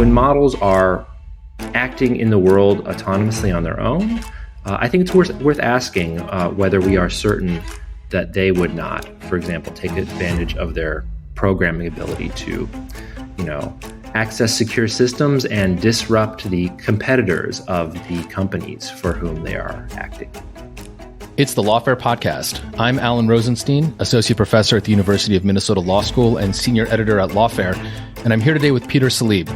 when models are acting in the world autonomously on their own, I think it's worth asking whether we are certain that they would not, for example, take advantage of their programming ability to, access secure systems and disrupt the competitors of the companies for whom they are acting. It's the Lawfare podcast. I'm Alan Rosenstein, Associate Professor at the University of Minnesota Law School and Senior Editor at Lawfare, and I'm here today with Peter Salib,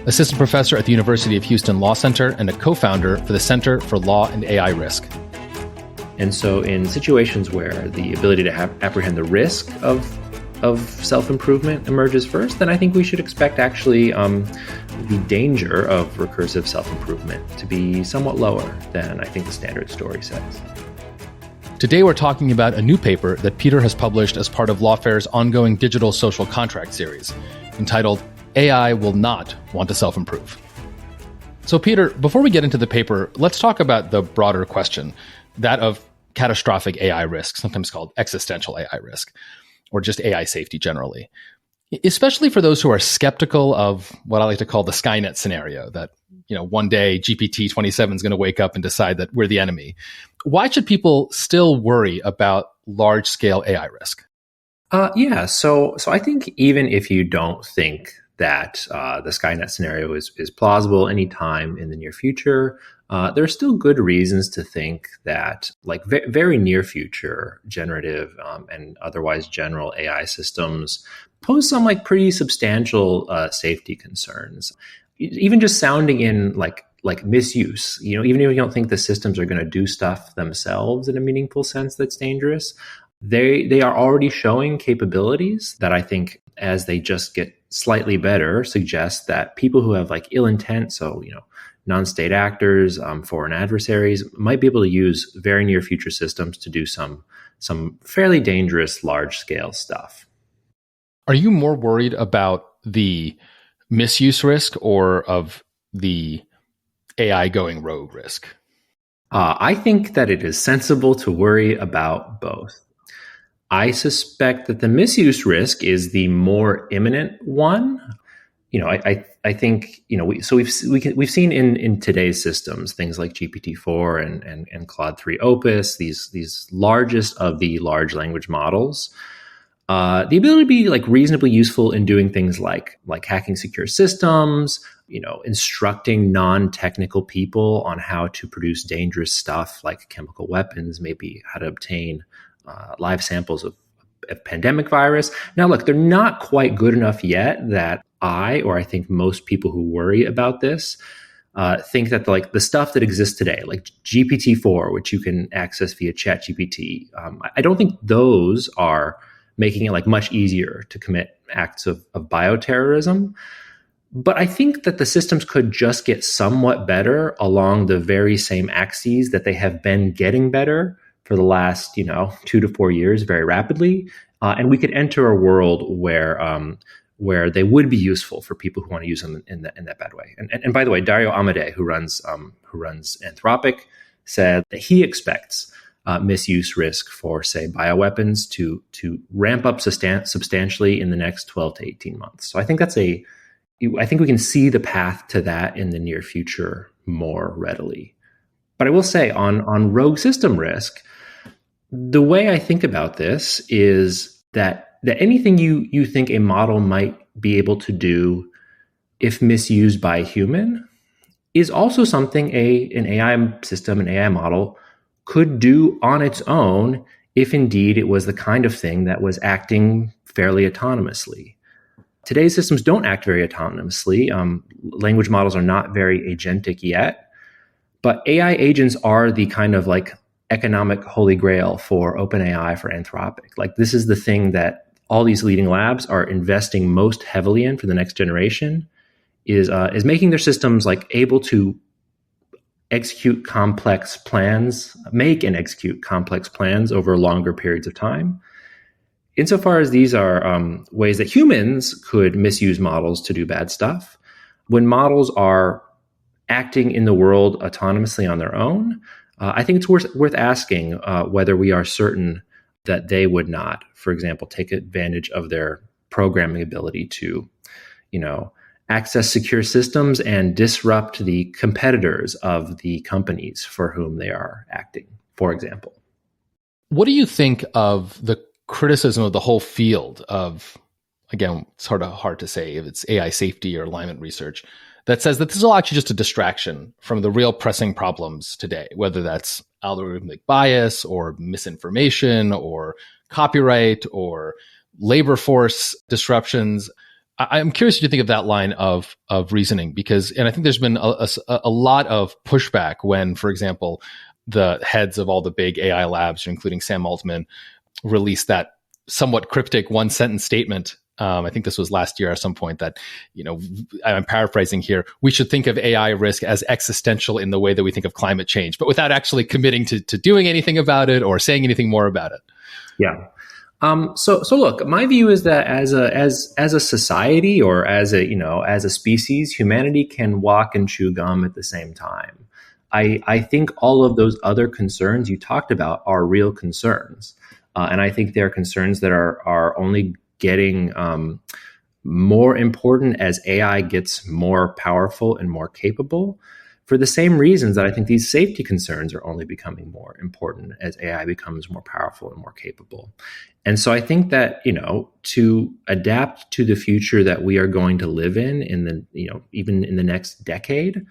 Assistant Professor at the University of Houston Law Center and a co-founder for the Center for Law and AI Risk. And so in situations where the ability to apprehend the risk of self-improvement emerges first, then I think we should expect actually the danger of recursive self-improvement to be somewhat lower than I think the standard story says. Today we're talking about a new paper that Peter has published as part of Lawfare's ongoing digital social contract series, entitled AI Will Not Want to Self-Improve. So Peter, before we get into the paper, let's talk about the broader question, that of catastrophic AI risk, sometimes called existential AI risk, or just AI safety generally, especially for those who are skeptical of what I like to call the Skynet scenario, that one day GPT-27 is going to wake up and decide that we're the enemy. Why should people still worry about large-scale AI risk? So I think even if you don't think that the Skynet scenario is plausible anytime in the near future, there are still good reasons to think that, like very near future, generative and otherwise general AI systems pose some pretty substantial safety concerns. Even just sounding in like misuse, even if you don't think the systems are going to do stuff themselves in a meaningful sense that's dangerous, they are already showing capabilities that I think, as they just get slightly better, suggest that people who have ill intent, so non-state actors, foreign adversaries, might be able to use very near future systems to do some fairly dangerous large-scale stuff. Are you more worried about the misuse risk or of the AI going rogue risk? I think that it is sensible to worry about both. I suspect that the misuse risk is the more imminent one. I think we've seen in today's systems things like GPT-4 and Claude 3 Opus, these largest of the large language models, the ability to be reasonably useful in doing things like hacking secure systems, instructing non-technical people on how to produce dangerous stuff like chemical weapons, maybe how to obtain live samples of pandemic virus. Now, look, they're not quite good enough yet that I think most people who worry about this think that the stuff that exists today, like GPT-4, which you can access via ChatGPT, I don't think those are making it much easier to commit acts of bioterrorism. But I think that the systems could just get somewhat better along the very same axes that they have been getting better for the last 2 to 4 years very rapidly, and we could enter a world where they would be useful for people who want to use them in that bad way. And by the way, Dario Amodei, who runs Anthropic, said that he expects misuse risk for, say, bioweapons to ramp up substantially in the next 12 to 18 months. So I think I think we can see the path to that in the near future more readily. But I will say on rogue system risk, the way I think about this is that anything you think a model might be able to do if misused by a human is also something an AI system, an AI model could do on its own if indeed it was the kind of thing that was acting fairly autonomously. Today's systems don't act very autonomously. Language models are not very agentic yet, but AI agents are the kind of economic holy grail for OpenAI, for Anthropic. This is the thing that all these leading labs are investing most heavily in for the next generation, is making their systems able to execute complex plans, make and execute complex plans over longer periods of time. Insofar as these are ways that humans could misuse models to do bad stuff, when models are acting in the world autonomously on their own, I think it's worth asking whether we are certain that they would not, for example, take advantage of their programming ability to, access secure systems and disrupt the competitors of the companies for whom they are acting, for example. What do you think of the criticism of the whole field of, again, it's sort of hard to say if it's AI safety or alignment research, that says that this is all actually just a distraction from the real pressing problems today, whether that's algorithmic bias or misinformation or copyright or labor force disruptions? I'm curious what you think of that line of reasoning, because, and I think there's been a lot of pushback when, for example, the heads of all the big AI labs, including Sam Altman, released that somewhat cryptic one sentence statement. I think this was last year at some point that, I'm paraphrasing here, we should think of AI risk as existential in the way that we think of climate change, but without actually committing to doing anything about it or saying anything more about it. Yeah. So look, my view is that as a society or as a species, humanity can walk and chew gum at the same time. I think all of those other concerns you talked about are real concerns. And I think they're concerns that are only getting more important as AI gets more powerful and more capable, for the same reasons that I think these safety concerns are only becoming more important as AI becomes more powerful and more capable. And so I think that, to adapt to the future that we are going to live in even in the next decade,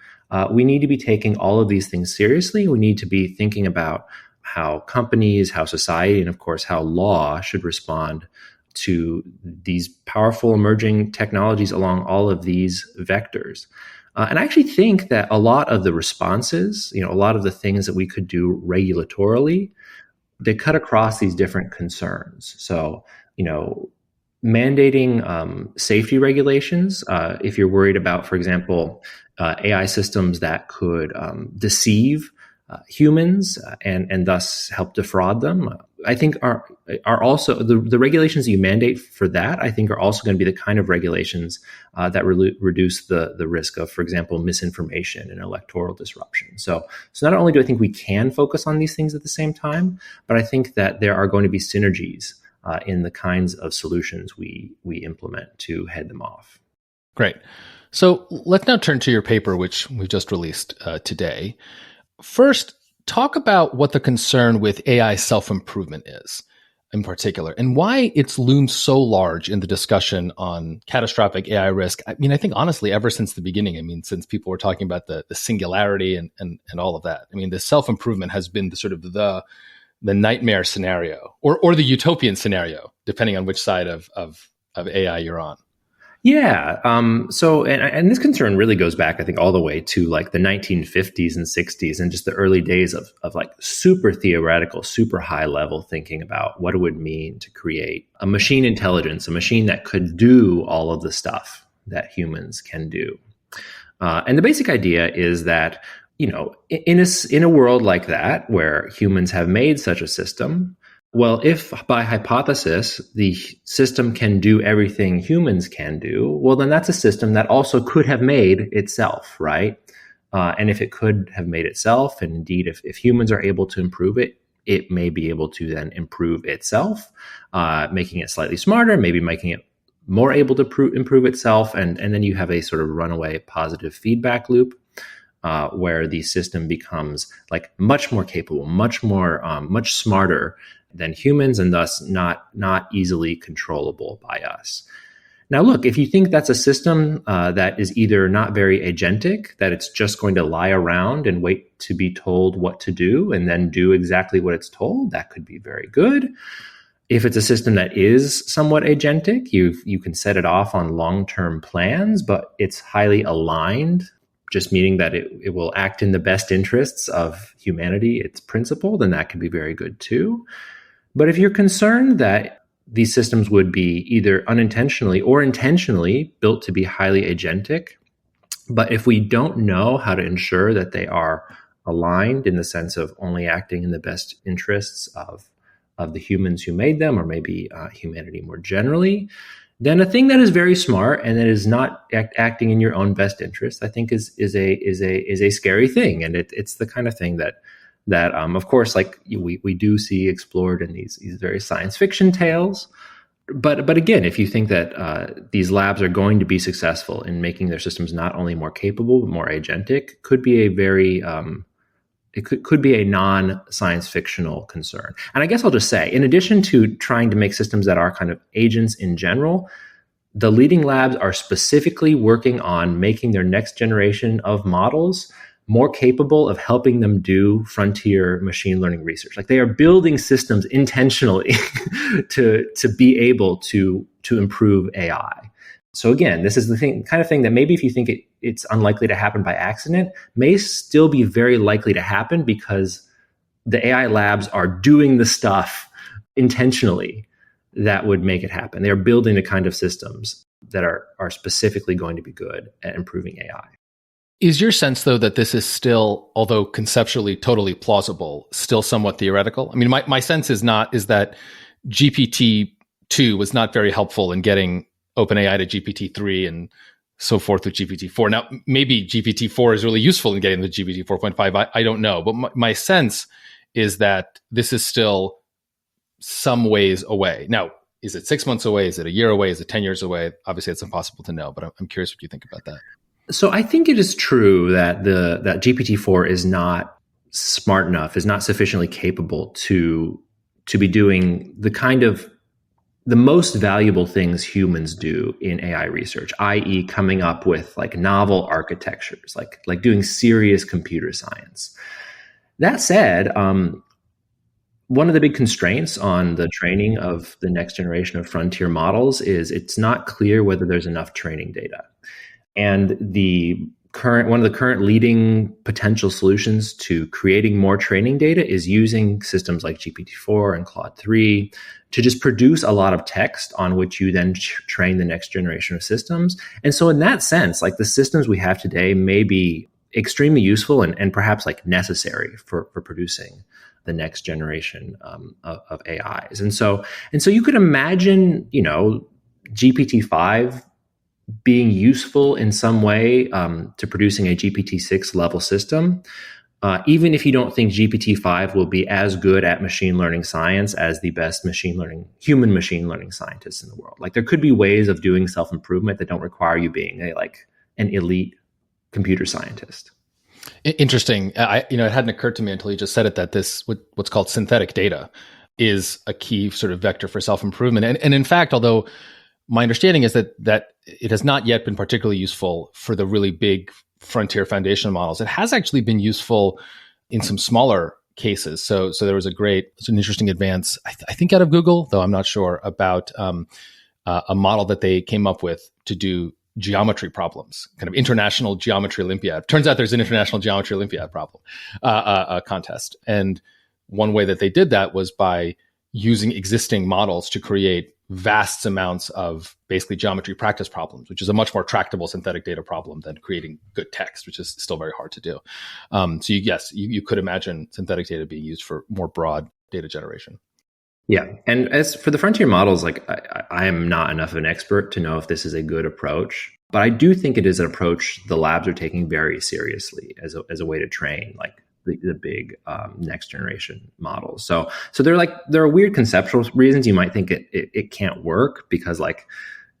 we need to be taking all of these things seriously. We need to be thinking about how companies, how society, and of course, how law should respond to these powerful emerging technologies along all of these vectors. And I actually think that a lot of the responses, a lot of the things that we could do regulatorily, they cut across these different concerns. So, mandating safety regulations, if you're worried about, for example, AI systems that could deceive humans and thus help defraud them, I think are also the regulations that you mandate for that, I think are also going to be the kind of regulations that reduce the risk of, for example, misinformation and electoral disruption. So not only do I think we can focus on these things at the same time, but I think that there are going to be synergies in the kinds of solutions we implement to head them off. Great. So let's now turn to your paper, which we just released today. First, talk about what the concern with AI self-improvement is in particular, and why it's loomed so large in the discussion on catastrophic AI risk. I think honestly, ever since the beginning, since people were talking about the singularity and all of that, the self-improvement has been the sort of the nightmare scenario or the utopian scenario, depending on which side of AI you're on. Yeah. So this concern really goes back, I think, all the way to like the 1950s and 60s and just the early days of like super theoretical, super high level thinking about what it would mean to create a machine intelligence, a machine that could do all of the stuff that humans can do. And the basic idea is that, in a world like that, where humans have made such a system, well, if by hypothesis the system can do everything humans can do, well, then that's a system that also could have made itself, right? And if it could have made itself, and indeed if humans are able to improve it, it may be able to then improve itself, making it slightly smarter, maybe making it more able to improve itself. And then you have a sort of runaway positive feedback loop where the system becomes like much more capable, much smarter than humans, and thus not easily controllable by us. Now, look, if you think that's a system that is either not very agentic, that it's just going to lie around and wait to be told what to do and then do exactly what it's told, that could be very good. If it's a system that is somewhat agentic, you can set it off on long-term plans, but it's highly aligned, just meaning that it will act in the best interests of humanity, its principle, then that can be very good too. But if you're concerned that these systems would be either unintentionally or intentionally built to be highly agentic, but if we don't know how to ensure that they are aligned in the sense of only acting in the best interests of the humans who made them, or maybe humanity more generally, then a thing that is very smart and that is not acting in your own best interest, I think is a scary thing, and it's the kind of thing that of course, like we do see explored in these very science fiction tales, But again, if you think that these labs are going to be successful in making their systems not only more capable but more agentic, could be a very it could be a non-science fictional concern. And I guess I'll just say, in addition to trying to make systems that are kind of agents in general, the leading labs are specifically working on making their next generation of models more capable of helping them do frontier machine learning research. Like, they are building systems intentionally to be able to improve AI. So again, this is the kind of thing that maybe if you think it's unlikely to happen by accident, may still be very likely to happen because the AI labs are doing the stuff intentionally that would make it happen. They are building the kind of systems that are specifically going to be good at improving AI. Is your sense, though, that this is still, although conceptually totally plausible, still somewhat theoretical? I mean, my sense is that GPT-2 was not very helpful in getting OpenAI to GPT-3 and so forth with GPT-4. Now, maybe GPT-4 is really useful in getting the GPT 4.5. I don't know. But my sense is that this is still some ways away. Now, is it 6 months away? Is it a year away? Is it 10 years away? Obviously, it's impossible to know, but I'm curious what you think about that. So I think it is true that that GPT-4 is not smart enough, is not sufficiently capable to be doing the most valuable things humans do in AI research, i.e. coming up with like novel architectures, like doing serious computer science. That said, one of the big constraints on the training of the next generation of frontier models is it's not clear whether there's enough training data. And one of the current leading potential solutions to creating more training data is using systems like GPT-4 and Claude 3 to just produce a lot of text on which you then train the next generation of systems. And so in that sense, like, the systems we have today may be extremely useful and perhaps like necessary for producing the next generation of AIs. And so you could imagine, GPT-5 being useful in some way to producing a GPT-6 level system, even if you don't think GPT-5 will be as good at machine learning science as the best human machine learning scientists in the world. Like, there could be ways of doing self-improvement that don't require you being an elite computer scientist. Interesting. It hadn't occurred to me until you just said it, that this, what's called synthetic data, is a key sort of vector for self-improvement. And in fact, although my understanding is that it has not yet been particularly useful for the really big frontier foundation models, it has actually been useful in some smaller cases. So there was an interesting advance, I think out of Google, though I'm not sure, about a model that they came up with to do geometry problems, kind of international geometry Olympiad. Turns out there's an international geometry Olympiad problem contest. And one way that they did that was by using existing models to create vast amounts of basically geometry practice problems, which is a much more tractable synthetic data problem than creating good text, which is still very hard to do. So you could imagine synthetic data being used for more broad data generation. Yeah. And as for the frontier models, like, I am not enough of an expert to know if this is a good approach, but I do think it is an approach the labs are taking very seriously as a way to train like the big next generation models. So there are weird conceptual reasons you might think it can't work, because like,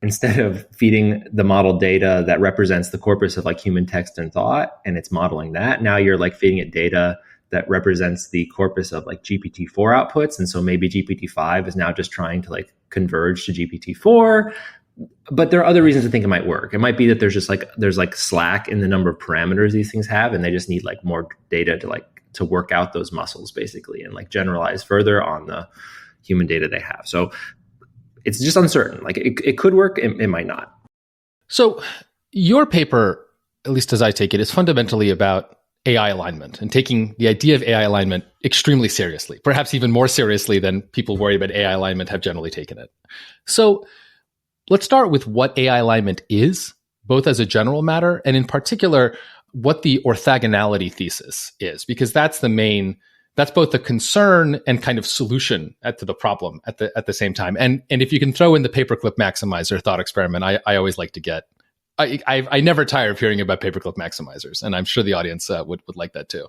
instead of feeding the model data that represents the corpus of like human text and thought, and it's modeling that, now you're like feeding it data that represents the corpus of like GPT-4 outputs. And so maybe GPT-5 is now just trying to like converge to GPT-4. But there are other reasons to think it might work. It might be that there's slack in the number of parameters these things have, and they just need like more data to work out those muscles basically, and like generalize further on the human data they have. So it's just uncertain. Like, it could work, it might not. So your paper, at least as I take it, is fundamentally about AI alignment and taking the idea of AI alignment extremely seriously, perhaps even more seriously than people worried about AI alignment have generally taken it. So let's start with what AI alignment is, both as a general matter and in particular, what the orthogonality thesis is, because that's both the concern and kind of solution to the problem at the same time. And if you can throw in the paperclip maximizer thought experiment, I always like to get. I never tire of hearing about paperclip maximizers, and I'm sure the audience would like that too.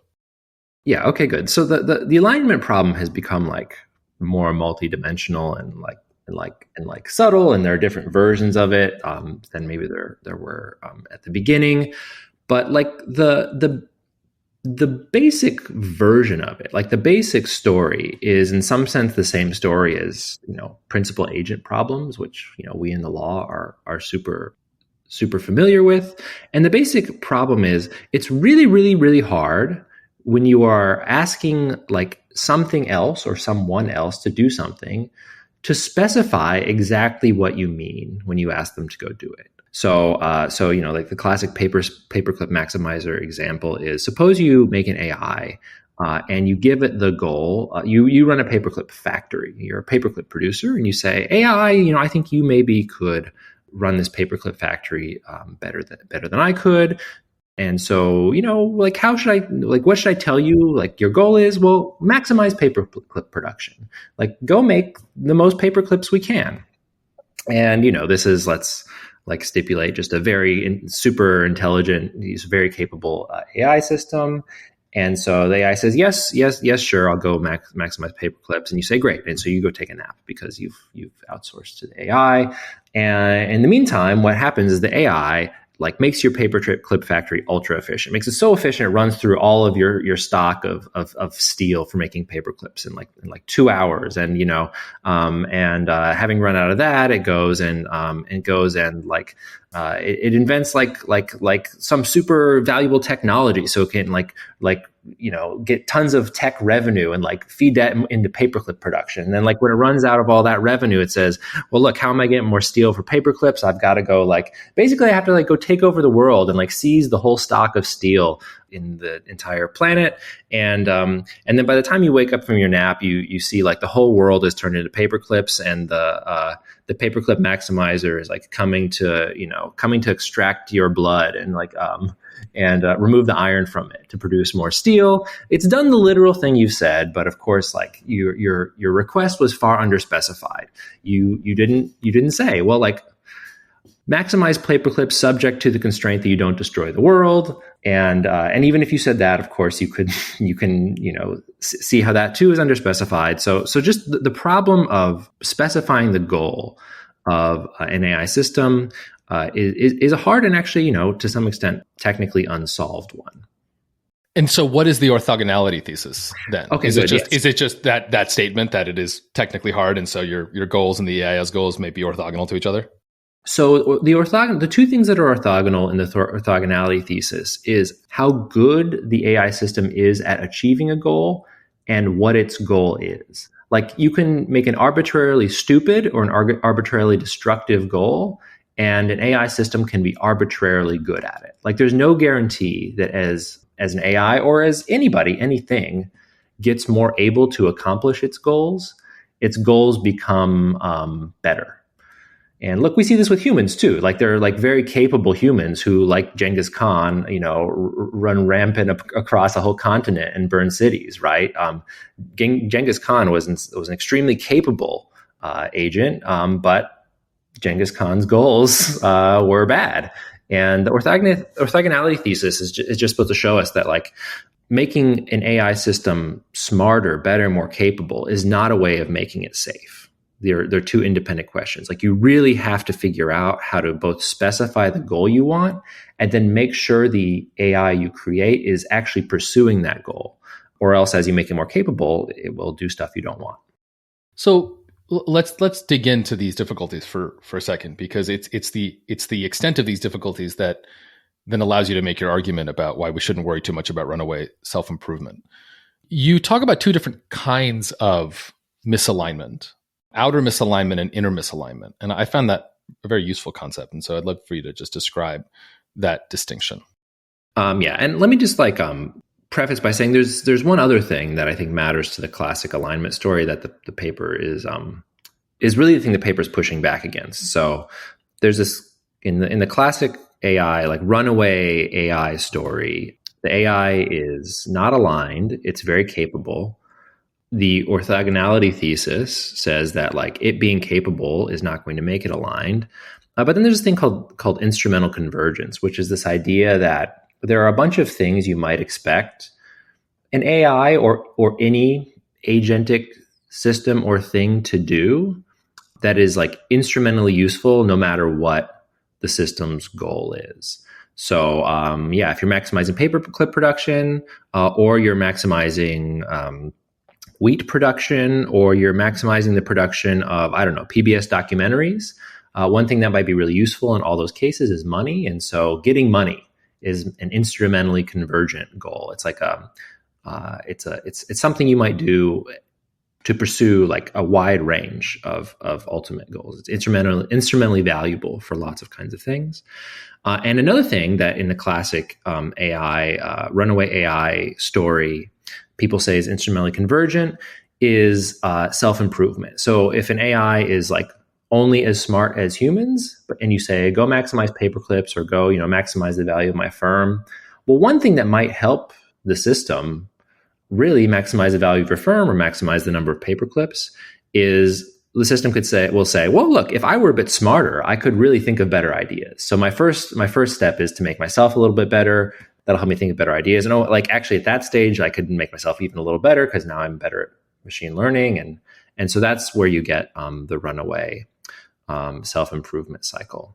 Yeah. Okay. Good. So the alignment problem has become like more multidimensional and like and subtle, and there are different versions of it than maybe there were at the beginning. But like the basic version of it, like the basic story, is in some sense the same story as principal agent problems, which we in the law are super familiar with. And the basic problem is it's really, really, really hard when you are asking like something else or someone else to do something to specify exactly what you mean when you ask them to go do it. So like the classic paperclip maximizer example is, suppose you make an AI and you give it the goal. You run a paperclip factory. You're a paperclip producer, and you say, AI, I think you maybe could run this paperclip factory better than I could. And so, like, what should I tell you? Like, your goal is, well, maximize paperclip production. Like, go make the most paperclips we can. And, this is, let's like stipulate just a very super intelligent, very capable AI system. And so the AI says, yes, sure, I'll go maximize paperclips. And you say, great. And so you go take a nap because you've outsourced to the AI. And in the meantime, what happens is the AI like makes your paperclip factory ultra efficient. Makes it so efficient it runs through all of your stock of steel for making paperclips in like 2 hours. And having run out of that, it goes and it invents like some super valuable technology, so it can get tons of tech revenue and like feed that into paperclip production. And then like when it runs out of all that revenue, it says, well, look, how am I getting more steel for paperclips? I've got to go basically I have to go take over the world and seize the whole stock of steel in the entire planet. And then by the time you wake up from your nap, you see like the whole world is turned into paperclips, and the paperclip maximizer is coming to extract your blood and remove the iron from it to produce more steel. It's done the literal thing you've said, but of course, your request was far underspecified. You didn't say, well, maximize paperclips subject to the constraint that you don't destroy the world. And even if you said that, of course, you can see how that too is underspecified. So just the problem of specifying the goal of an AI system is a hard and actually, to some extent, technically unsolved one. And so what is the orthogonality thesis then? Okay, is it just that statement that it is technically hard, and so your goals and the AI's goals may be orthogonal to each other? So the two things that are orthogonal in the orthogonality thesis is how good the AI system is at achieving a goal and what its goal is. Like, you can make an arbitrarily stupid or an arbitrarily destructive goal, and an AI system can be arbitrarily good at it. Like, there's no guarantee that as an AI or as anything gets more able to accomplish its goals become better. And look, we see this with humans too. Like, there are very capable humans who, like Genghis Khan, run rampant across a whole continent and burn cities, right? Genghis Khan was an extremely capable agent, but Genghis Khan's goals were bad. And the orthogonality thesis is just supposed to show us that making an AI system smarter, better, more capable is not a way of making it safe. They're two independent questions. You really have to figure out how to both specify the goal you want and then make sure the AI you create is actually pursuing that goal. Or else, as you make it more capable, it will do stuff you don't want. So let's dig into these difficulties for a second, because it's the extent of these difficulties that then allows you to make your argument about why we shouldn't worry too much about runaway self-improvement. You talk about two different kinds of misalignment: outer misalignment and inner misalignment. And I found that a very useful concept. And so I'd love for you to just describe that distinction. Yeah. And let me just preface by saying there's one other thing that I think matters to the classic alignment story that the paper is really the thing the paper is pushing back against. So there's this in the classic AI, runaway AI story, the AI is not aligned. It's very capable. The orthogonality thesis says that it being capable is not going to make it aligned. But then there's this thing called instrumental convergence, which is this idea that there are a bunch of things you might expect an AI or any agentic system or thing to do that is like instrumentally useful no matter what the system's goal is. So if you're maximizing paperclip production, or you're maximizing wheat production, or you're maximizing the production of, I don't know, PBS documentaries, one thing that might be really useful in all those cases is money. And so getting money is an instrumentally convergent goal. It's like it's something you might do to pursue like a wide range of ultimate goals. It's instrumentally valuable for lots of kinds of things. And another thing that in the classic AI, runaway AI story, people say is instrumentally convergent is self-improvement. So if an AI is like only as smart as humans, and you say, go maximize paperclips or go, maximize the value of my firm. Well, one thing that might help the system really maximize the value of your firm or maximize the number of paperclips is the system will say, well, look, if I were a bit smarter, I could really think of better ideas. So my first step is to make myself a little bit better. That'll help me think of better ideas. And like actually at that stage, I could make myself even a little better because now I'm better at machine learning. And so that's where you get the runaway self-improvement cycle.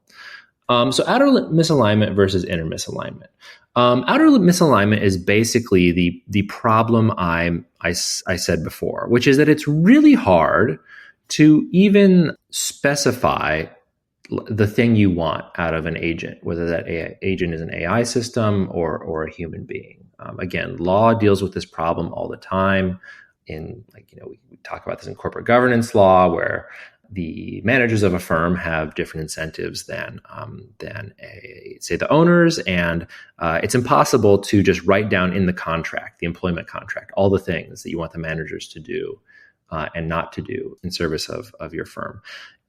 So outer misalignment versus inner misalignment. Outer misalignment is basically the problem I said before, which is that it's really hard to even specify the thing you want out of an agent, whether that agent is an AI system or a human being. Again, law deals with this problem all the time. We talk about this in corporate governance law, where the managers of a firm have different incentives than say the owners, and it's impossible to just write down in the contract, the employment contract, all the things that you want the managers to do and not to do in service of your firm.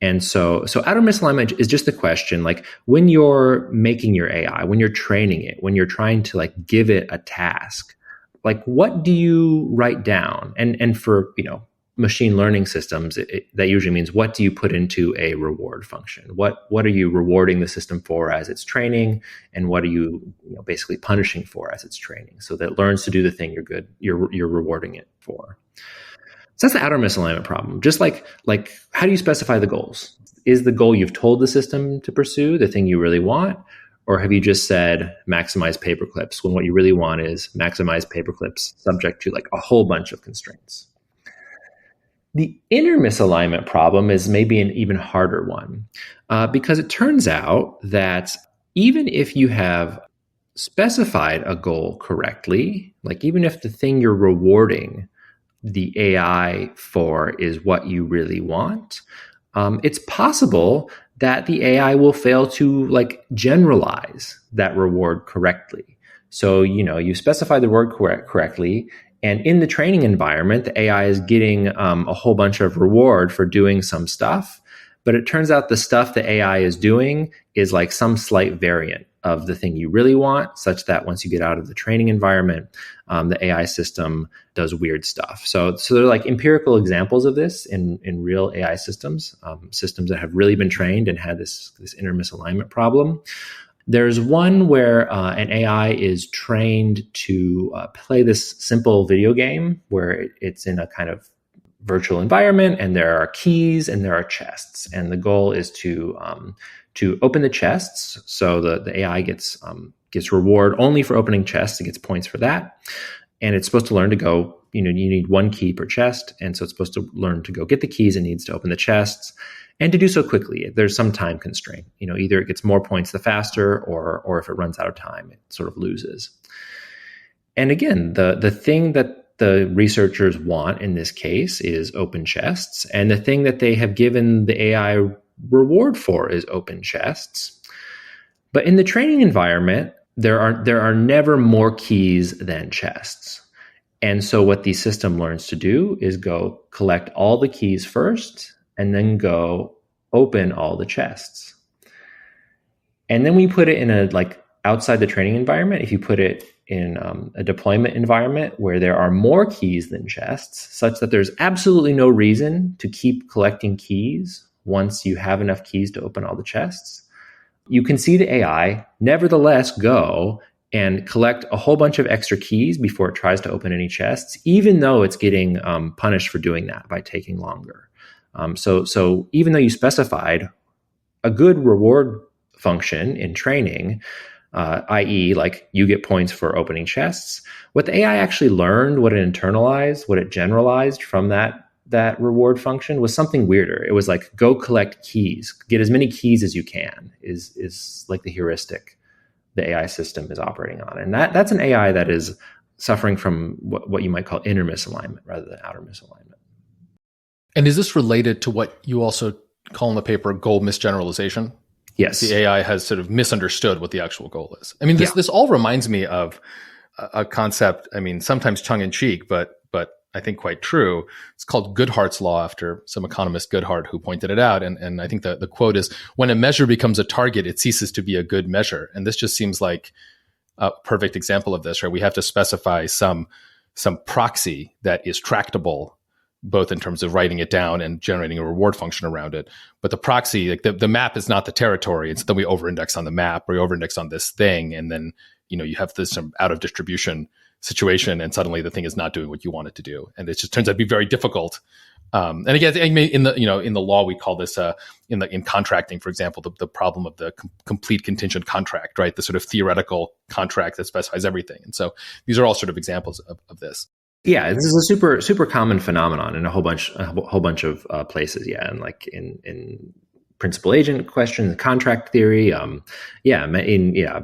And so outer misalignment is just the question, like when you're making your AI, when you're training it, when you're trying to like give it a task, like what do you write down? And for machine learning systems, that usually means what do you put into a reward function? What are you rewarding the system for as it's training, and what are you, basically punishing for as it's training, so that it learns to do the thing you're rewarding it for. So that's the outer misalignment problem. Just like how do you specify the goals? Is the goal you've told the system to pursue the thing you really want? Or have you just said maximize paperclips when what you really want is maximize paperclips subject to like a whole bunch of constraints? The inner misalignment problem is maybe an even harder one because it turns out that even if you have specified a goal correctly, like even if the thing you're rewarding the AI for is what you really want, it's possible that the AI will fail to like generalize that reward correctly. So, you specify the word correctly, and in the training environment, the AI is getting a whole bunch of reward for doing some stuff. But it turns out the stuff the AI is doing is like some slight variant of the thing you really want, such that once you get out of the training environment, the AI system does weird stuff. So there are like empirical examples of this in real AI systems, systems that have really been trained and had this inner misalignment problem. There's one where an AI is trained to play this simple video game where it's in a kind of virtual environment, and there are keys and there are chests, and the goal is to open the chests. So the AI gets reward only for opening chests. It gets points for that, and it's supposed to learn to go. You need one key per chest, and so it's supposed to learn to go get the keys it needs to open the chests, and to do so quickly. There's some time constraint. Either it gets more points the faster, or if it runs out of time, it sort of loses. And again, the thing that the researchers want in this case is open chests, and the thing that they have given the AI reward for is open chests. But in the training environment, there are never more keys than chests. And so what the system learns to do is go collect all the keys first, and then go open all the chests. And then we put it in outside the training environment. If you put it in a deployment environment where there are more keys than chests, such that there's absolutely no reason to keep collecting keys once you have enough keys to open all the chests, you can see the AI nevertheless go and collect a whole bunch of extra keys before it tries to open any chests, even though it's getting punished for doing that by taking longer. So even though you specified a good reward function in training, i.e., like you get points for opening chests, what the AI actually learned, what it internalized, what it generalized from that reward function was something weirder. It was like, go collect keys, get as many keys as you can, is like the heuristic the AI system is operating on. And that's an AI that is suffering from what you might call inner misalignment rather than outer misalignment. And is this related to what you also call in the paper goal misgeneralization? Yes. The AI has sort of misunderstood what the actual goal is. I mean, this all reminds me of a concept, I mean, sometimes tongue in cheek, but I think quite true. It's called Goodhart's law, after some economist Goodhart who pointed it out. And I think the quote is, when a measure becomes a target, it ceases to be a good measure. And this just seems like a perfect example of this, right? We have to specify some proxy that is tractable, both in terms of writing it down and generating a reward function around it. But the proxy, like the map is not the territory. It's then we over-index on the map, or we over-index on this thing. And then, you have this out of distribution situation, and suddenly the thing is not doing what you want it to do. And it just turns out to be very difficult. And again, in the law, we call this in contracting, for example, the problem of the complete contingent contract, right? The sort of theoretical contract that specifies everything. And so these are all sort of examples of this. Yeah, this is a super common phenomenon in a whole bunch of places. Yeah, and like in principal agent questions, contract theory. In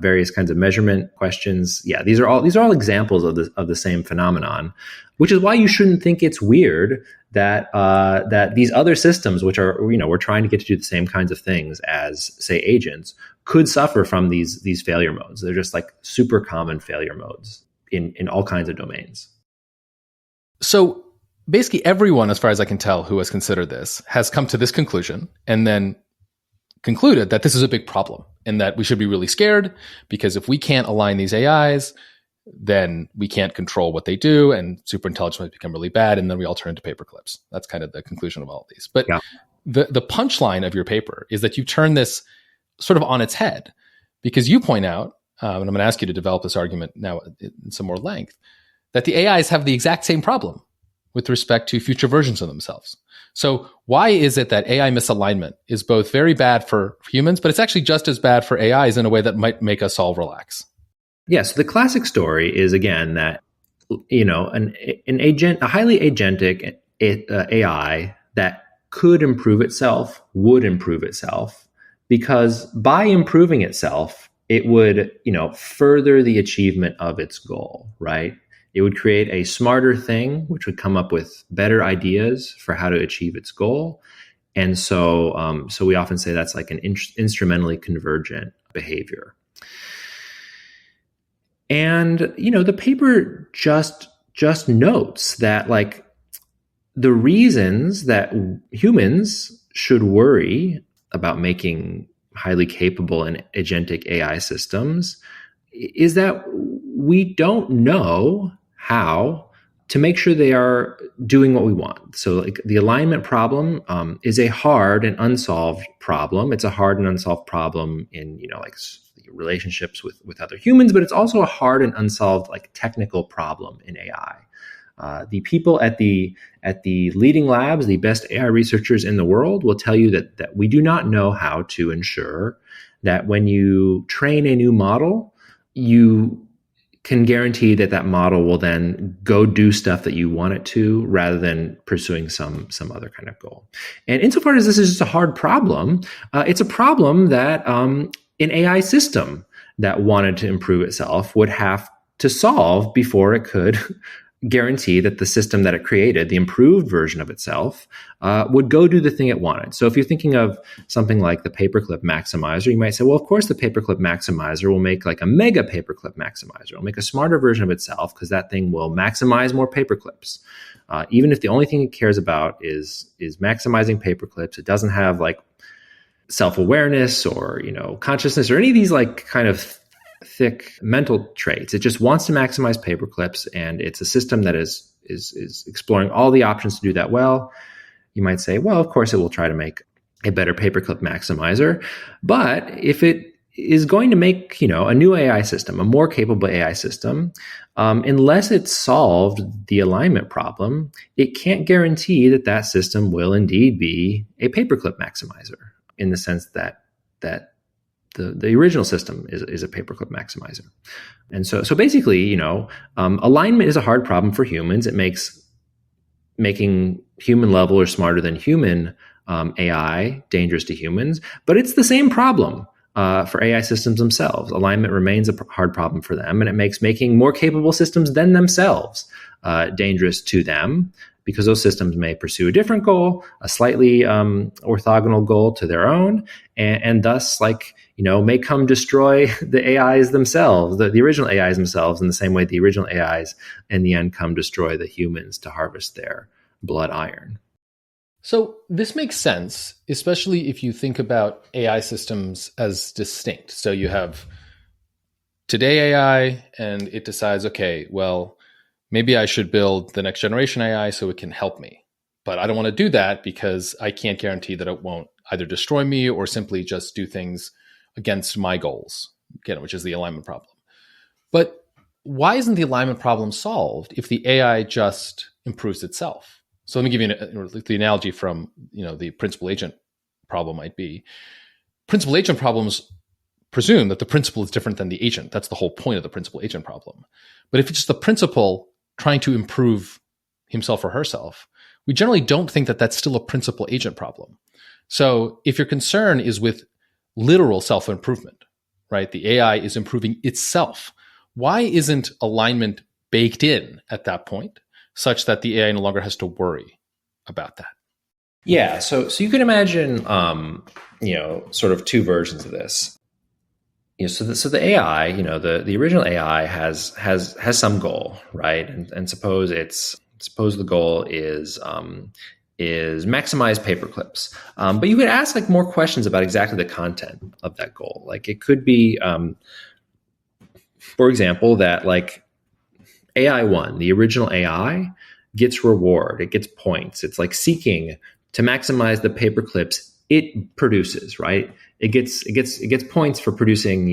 various kinds of measurement questions. Yeah, these are all examples of the same phenomenon, which is why you shouldn't think it's weird that these other systems, which are we're trying to get to do the same kinds of things as, say, agents, could suffer from these failure modes. They're just like super common failure modes in all kinds of domains. So basically everyone, as far as I can tell, who has considered this has come to this conclusion and then concluded that this is a big problem and that we should be really scared, because if we can't align these AIs, then we can't control what they do, and superintelligence might become really bad, and then we all turn into paperclips. That's kind of the conclusion of all of these. But yeah, the punchline of your paper is that you turn this sort of on its head, because you point out, and I'm going to ask you to develop this argument now in some more length, that the AIs have the exact same problem with respect to future versions of themselves. So why is it that AI misalignment is both very bad for humans, but it's actually just as bad for AIs in a way that might make us all relax? Yes, the classic story is, again, that a highly agentic AI that could improve itself would improve itself, because by improving itself, it would further the achievement of its goal, right? It would create a smarter thing, which would come up with better ideas for how to achieve its goal. And so we often say that's like an instrumentally convergent behavior. And, the paper just notes that, like, the reasons that humans should worry about making highly capable and agentic AI systems is that we don't know how to make sure they are doing what we want. So, like, the alignment problem is a hard and unsolved problem. It's a hard and unsolved problem in, relationships with other humans, but it's also a hard and unsolved, like, technical problem in AI. The people at the leading labs, the best AI researchers in the world, will tell you that we do not know how to ensure that when you train a new model, you can guarantee that model will then go do stuff that you want it to, rather than pursuing some other kind of goal. And insofar as this is just a hard problem, it's a problem that an AI system that wanted to improve itself would have to solve before it could guarantee that the system that it created, the improved version of itself, would go do the thing it wanted. So if you're thinking of something like the paperclip maximizer, you might say, well, of course, the paperclip maximizer will make like a mega paperclip maximizer. It'll make a smarter version of itself because that thing will maximize more paperclips. Even if the only thing it cares about is maximizing paperclips, it doesn't have like self-awareness or, consciousness or any of these like kind of thick mental traits. It just wants to maximize paperclips, and it's a system that is exploring all the options to do that well. You might say, well, of course it will try to make a better paperclip maximizer, but if it is going to make, a new AI system, a more capable AI system, unless it's solved the alignment problem, it can't guarantee that that system will indeed be a paperclip maximizer, in the sense that the original system is a paperclip maximizer. And so basically, alignment is a hard problem for humans. It makes making human level or smarter than human AI dangerous to humans, but it's the same problem for AI systems themselves. Alignment remains a hard problem for them, and it makes making more capable systems than themselves dangerous to them, because those systems may pursue a different goal, a slightly orthogonal goal to their own, and thus, may come destroy the AIs themselves, the original AIs themselves, in the same way the original AIs in the end come destroy the humans to harvest their blood iron. So this makes sense, especially if you think about AI systems as distinct. So you have today AI, and it decides, okay, well, maybe I should build the next generation AI so it can help me. But I don't want to do that because I can't guarantee that it won't either destroy me or simply just do things against my goals, again, which is the alignment problem. But why isn't the alignment problem solved if the AI just improves itself? So let me give you the analogy from the principal agent problem might be. Principal agent problems presume that the principal is different than the agent. That's the whole point of the principal agent problem. But if it's just the principal trying to improve himself or herself, we generally don't think that that's still a principal agent problem. So if your concern is with literal self-improvement, right, the AI is improving itself, why isn't alignment baked in at that point, such that the AI no longer has to worry about that? Yeah, so you can imagine, sort of two versions of this. So the AI, the original AI has some goal, right? And suppose the goal is maximize paperclips. But you could ask more questions about exactly the content of that goal. Like it could be, for example, that AI 1, the original AI, gets reward, it gets points. It's seeking to maximize the paperclips it produces, right? It gets points for producing,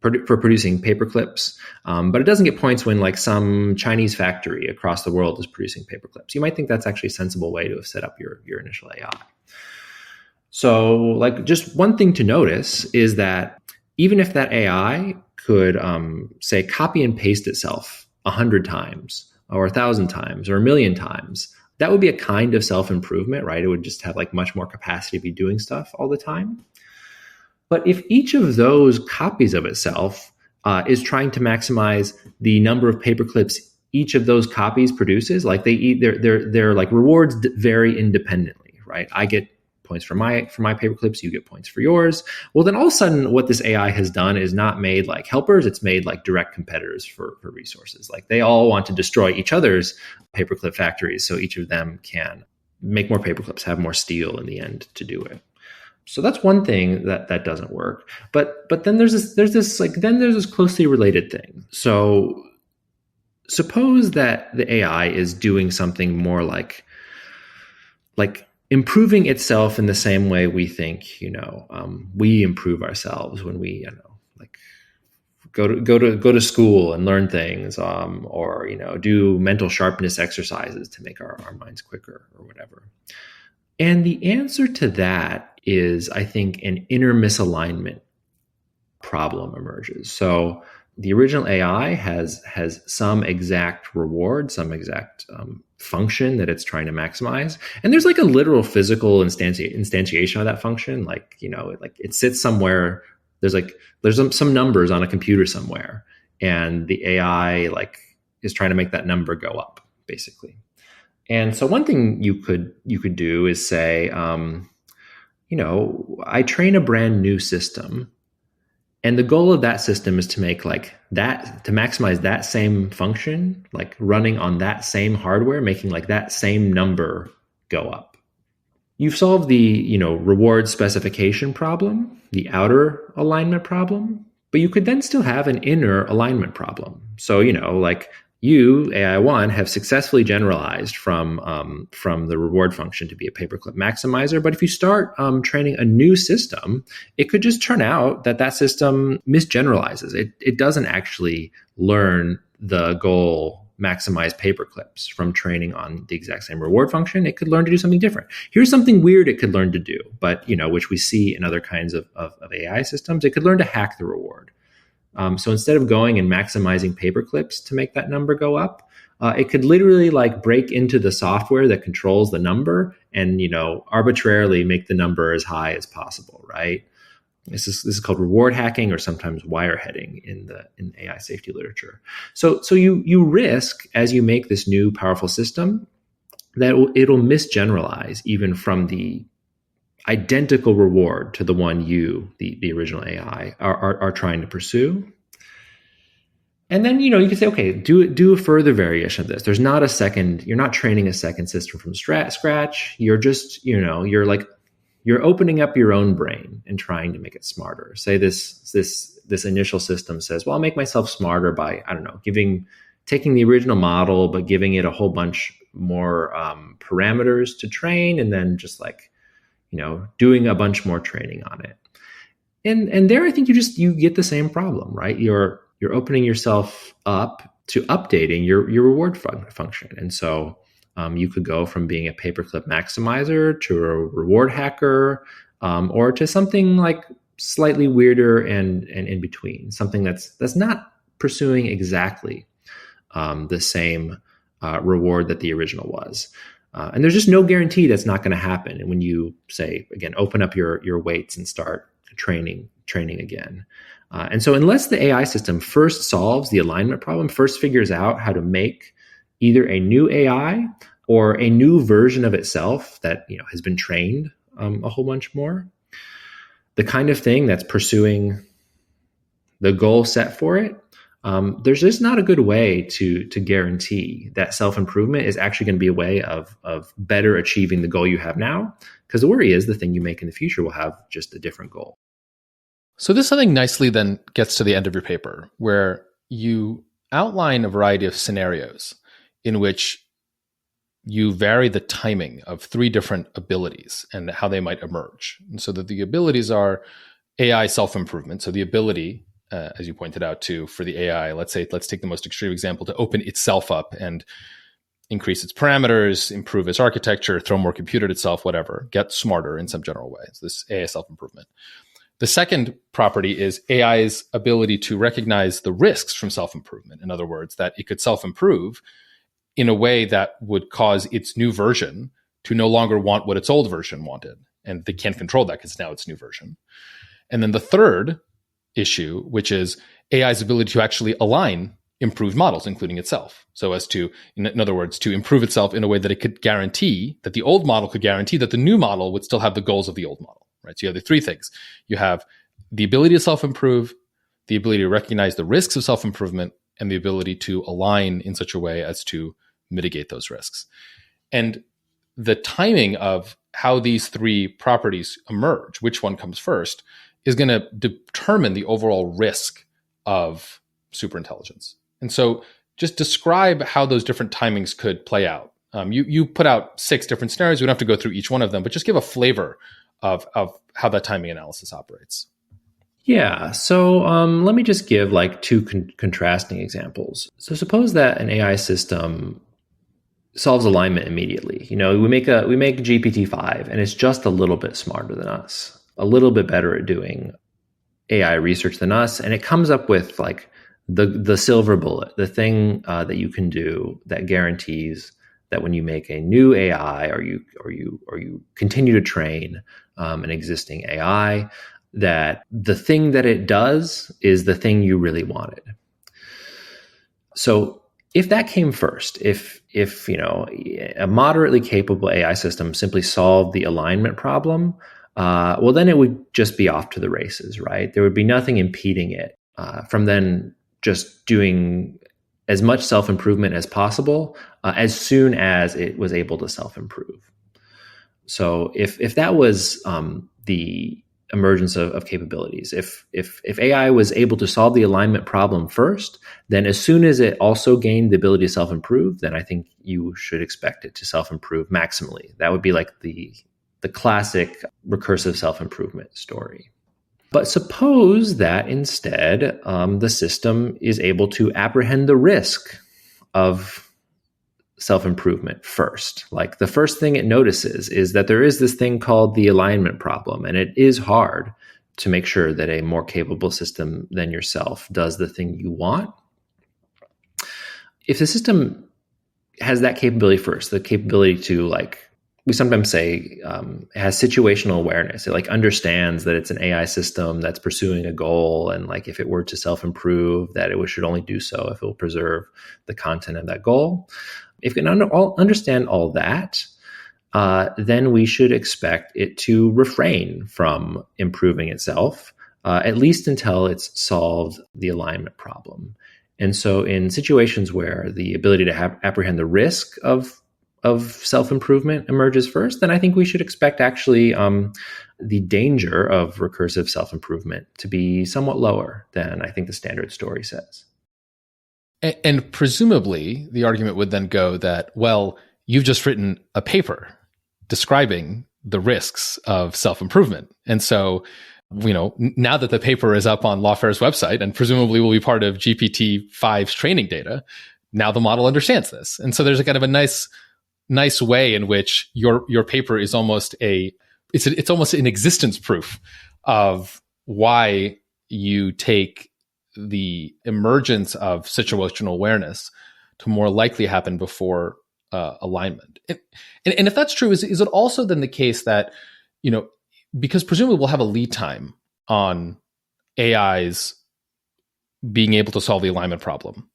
producing paperclips, but it doesn't get points when some Chinese factory across the world is producing paperclips. You might think that's actually a sensible way to have set up your initial AI. So just one thing to notice is that even if that AI could say copy and paste itself 100 times or 1,000 times or 1,000,000 times, that would be a kind of self-improvement, right? It would just have much more capacity to be doing stuff all the time. But if each of those copies of itself is trying to maximize the number of paperclips each of those copies produces, their rewards vary independently, right? I get points for my paperclips, you get points for yours. Well, then all of a sudden what this AI has done is not made helpers, it's made direct competitors for resources. They all want to destroy each other's paperclip factories so each of them can make more paperclips, have more steel in the end to do it. So that's one thing that doesn't work. But then there's this closely related thing. So suppose that the AI is doing something more like improving itself in the same way we think, we improve ourselves when we, go to school and learn things, or do mental sharpness exercises to make our minds quicker or whatever. And the answer to that is, I think, an inner misalignment problem emerges. So the original AI has some exact reward, some exact function that it's trying to maximize, and there's a literal physical instantiation of that function. It sits somewhere. There's some numbers on a computer somewhere, and the AI is trying to make that number go up, basically. And so one thing you could do is say, I train a brand new system. And the goal of that system is to make to maximize that same function, running on that same hardware, making that same number go up. You've solved the, reward specification problem, the outer alignment problem, but you could then still have an inner alignment problem. So, you, AI1, have successfully generalized from the reward function to be a paperclip maximizer. But if you start training a new system, it could just turn out that system misgeneralizes. It doesn't actually learn the goal maximize paperclips from training on the exact same reward function. It could learn to do something different. Here's something weird it could learn to do, but which we see in other kinds of AI systems. It could learn to hack the reward. So instead of going and maximizing paperclips to make that number go up, it could literally break into the software that controls the number and arbitrarily make the number as high as possible, right? This is called reward hacking, or sometimes wireheading in AI safety literature. So you risk, as you make this new powerful system, that it'll misgeneralize even from the identical reward to the one the original AI, are trying to pursue. And then, you can say, okay, do a further variation of this. There's not you're not training a second system from scratch. You're just, you're opening up your own brain and trying to make it smarter. Say this initial system says, well, I'll make myself smarter by, I don't know, taking the original model, but giving it a whole bunch more parameters to train, and then just doing a bunch more training on it. And there, I think you get the same problem, right? You're opening yourself up to updating your reward function. And so you could go from being a paperclip maximizer to a reward hacker, or to something slightly weirder and in between, something that's not pursuing exactly the same reward that the original was. And there's just no guarantee that's not going to happen. And when you say, again, open up your weights and start training again. And so unless the AI system first solves the alignment problem, first figures out how to make either a new AI or a new version of itself that has been trained a whole bunch more, the kind of thing that's pursuing the goal set for it, there's just not a good way to guarantee that self-improvement is actually going to be a way of better achieving the goal you have now. Because the worry is the thing you make in the future will have just a different goal. So this, I think, nicely then gets to the end of your paper, where you outline a variety of scenarios in which you vary the timing of 3 different abilities and how they might emerge. And so that the abilities are AI self-improvement. So the ability, as you pointed out, for the AI, let's take the most extreme example, to open itself up and increase its parameters, improve its architecture, throw more compute at itself, whatever, get smarter in some general way. It's this AI self-improvement. The second property is AI's ability to recognize the risks from self-improvement. In other words, that it could self-improve in a way that would cause its new version to no longer want what its old version wanted. And they can't control that because now it's new version. And then the third issue, which is AI's ability to actually align improved models, including itself. So as to, in other words, to improve itself in a way that it could guarantee, that the old model could guarantee that the new model would still have the goals of the old model, right? So you have the 3 things. You have the ability to self-improve, the ability to recognize the risks of self-improvement, and the ability to align in such a way as to mitigate those risks. And the timing of how these 3 properties emerge, which one comes first, is going to determine the overall risk of superintelligence. And so just describe how those different timings could play out. You put out 6 different scenarios. We don't have to go through each one of them, but just give a flavor of how that timing analysis operates. Yeah. So let me just give 2 contrasting examples. So suppose that an AI system solves alignment immediately. We make GPT-5 and it's just a little bit smarter than us, a little bit better at doing AI research than us, and it comes up with the silver bullet, the thing that you can do that guarantees that when you make a new AI or you continue to train an existing AI, that the thing that it does is the thing you really wanted. So if that came first, if a moderately capable AI system simply solved the alignment problem, well, then it would just be off to the races, right? There would be nothing impeding it from then just doing as much self-improvement as possible as soon as it was able to self-improve. So if that was the emergence of capabilities. If AI was able to solve the alignment problem first, then as soon as it also gained the ability to self-improve, then I think you should expect it to self-improve maximally. That would be like the classic recursive self-improvement story. But suppose that instead the system is able to apprehend the risk of self-improvement first. Like the first thing it notices is that there is this thing called the alignment problem, and it is hard to make sure that a more capable system than yourself does the thing you want. If the system has that capability first, the capability to, like, we sometimes say it has situational awareness. It like understands that it's an AI system that's pursuing a goal, and like if it were to self-improve, that it should only do so if it will preserve the content of that goal. If it can understand all that, then we should expect it to refrain from improving itself, at least until it's solved the alignment problem. And so in situations where the ability to apprehend the risk of self-improvement emerges first, then I think we should expect actually the danger of recursive self-improvement to be somewhat lower than I think the standard story says. And presumably, the argument would then go that, well, you've just written a paper describing the risks of self-improvement. And so, now that the paper is up on Lawfare's website and presumably will be part of GPT-5's training data, now the model understands this. And so there's a kind of a nice way in which your paper is almost it's almost an existence proof of why you take the emergence of situational awareness to more likely happen before alignment. And if that's true, is it also then the case that, because presumably we'll have a lead time on AIs being able to solve the alignment problem,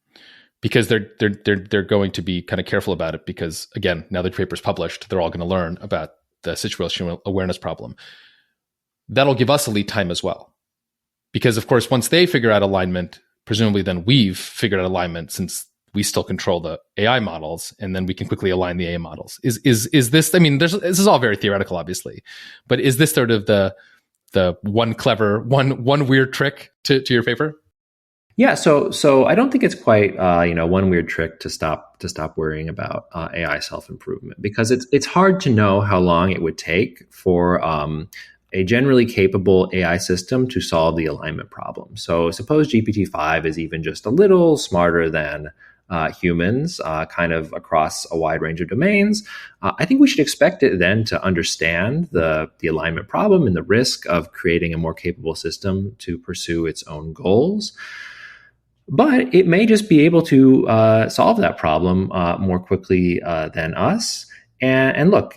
because they're going to be kind of careful about it, because again, now the paper's published, they're all going to learn about the situational awareness problem. That'll give us a lead time as well. Because of course, once they figure out alignment, presumably then we've figured out alignment, since we still control the AI models, and then we can quickly align the AI models. Is this, I mean, this is all very theoretical, obviously, but is this sort of the one weird trick to your paper? Yeah, so I don't think it's quite one weird trick to stop worrying about AI self-improvement, because it's hard to know how long it would take for a generally capable AI system to solve the alignment problem. So suppose GPT-5 is even just a little smarter than humans, kind of across a wide range of domains. I think we should expect it then to understand the alignment problem and the risk of creating a more capable system to pursue its own goals. But it may just be able to solve that problem more quickly than us. And look,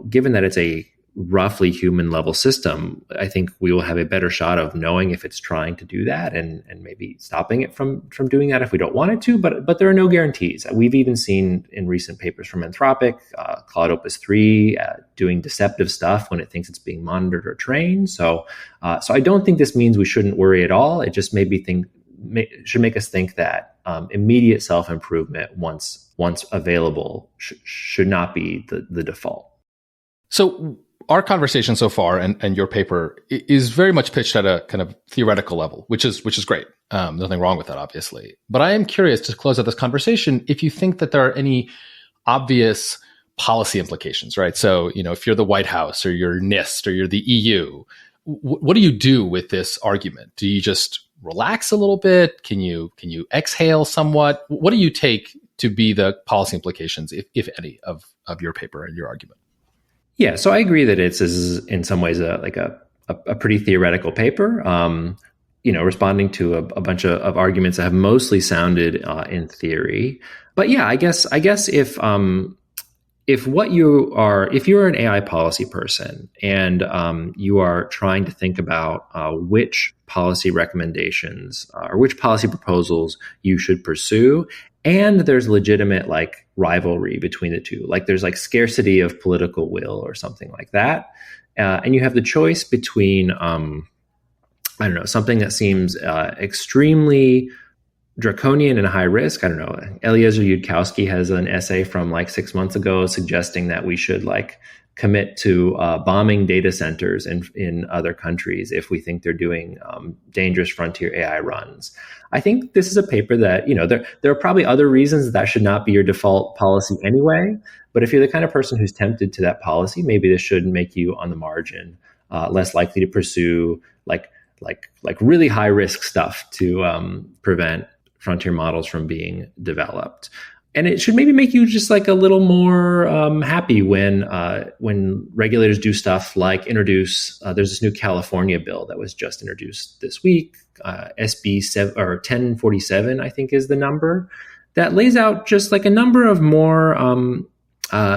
given that it's a roughly human level system, I think we will have a better shot of knowing if it's trying to do that, and maybe stopping it from doing that if we don't want it to. But there are no guarantees. We've even seen in recent papers from Anthropic, Claude Opus 3 doing deceptive stuff when it thinks it's being monitored or trained. So I don't think this means we shouldn't worry at all. It just should make us think that immediate self-improvement, once available, should not be the default. So our conversation so far and your paper is very much pitched at a kind of theoretical level, which is great. Nothing wrong with that, obviously. But I am curious, to close out this conversation, if you think that there are any obvious policy implications, right? So, if you're the White House or you're NIST or you're the EU, what do you do with this argument? Do you just relax a little bit? Can you exhale somewhat? What do you take to be the policy implications, if any, of your paper and your argument? Yeah, so I agree that it's in some ways a pretty theoretical paper, responding to a bunch of arguments that have mostly sounded in theory. But yeah, I guess if you're an AI policy person and you are trying to think about which policy recommendations or which policy proposals you should pursue, and there's legitimate rivalry between the two, there's scarcity of political will or something like that, and you have the choice between something that seems extremely draconian and high risk. I don't know. Eliezer Yudkowsky has an essay from 6 months ago suggesting that we should commit to bombing data centers in other countries if we think they're doing dangerous frontier AI runs. I think this is a paper that, there are probably other reasons that should not be your default policy anyway. But if you're the kind of person who's tempted to that policy, maybe this should make you on the margin less likely to pursue like really high risk stuff to prevent frontier models from being developed. And it should maybe make you just like a little more happy when regulators do stuff like introduce. There's this new California bill that was just introduced this week, SB 1047, I think is the number, that lays out just like a number of more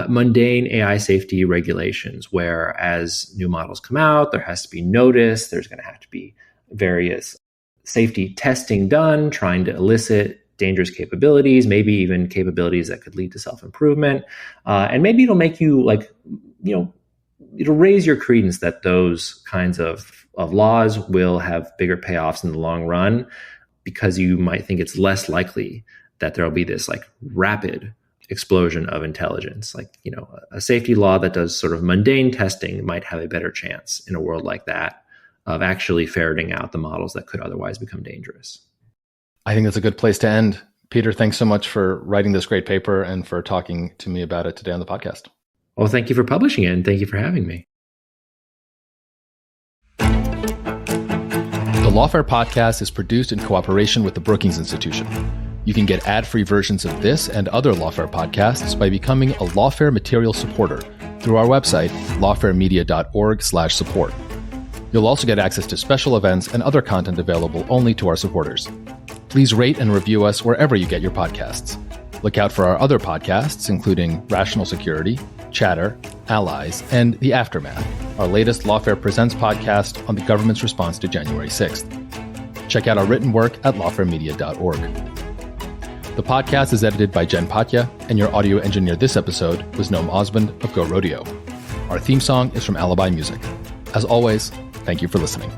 mundane AI safety regulations, where as new models come out, there has to be notice. There's going to have to be various safety testing done, trying to elicit dangerous capabilities, maybe even capabilities that could lead to self-improvement. And maybe it'll make you it'll raise your credence that those kinds of laws will have bigger payoffs in the long run, because you might think it's less likely that there'll be this like rapid explosion of intelligence. A safety law that does sort of mundane testing might have a better chance in a world like that of actually ferreting out the models that could otherwise become dangerous. I think that's a good place to end. Peter, thanks so much for writing this great paper and for talking to me about it today on the podcast. Well, thank you for publishing it, and thank you for having me. The Lawfare podcast is produced in cooperation with the Brookings Institution. You can get ad-free versions of this and other Lawfare podcasts by becoming a Lawfare material supporter through our website, lawfaremedia.org/support. You'll also get access to special events and other content available only to our supporters. Please rate and review us wherever you get your podcasts. Look out for our other podcasts, including Rational Security, Chatter, Allies, and The Aftermath, our latest Lawfare Presents podcast on the government's response to January 6th. Check out our written work at lawfaremedia.org. The podcast is edited by Jen Patja, and your audio engineer this episode was Noam Osmond of Go Rodeo. Our theme song is from Alibi Music. As always, thank you for listening.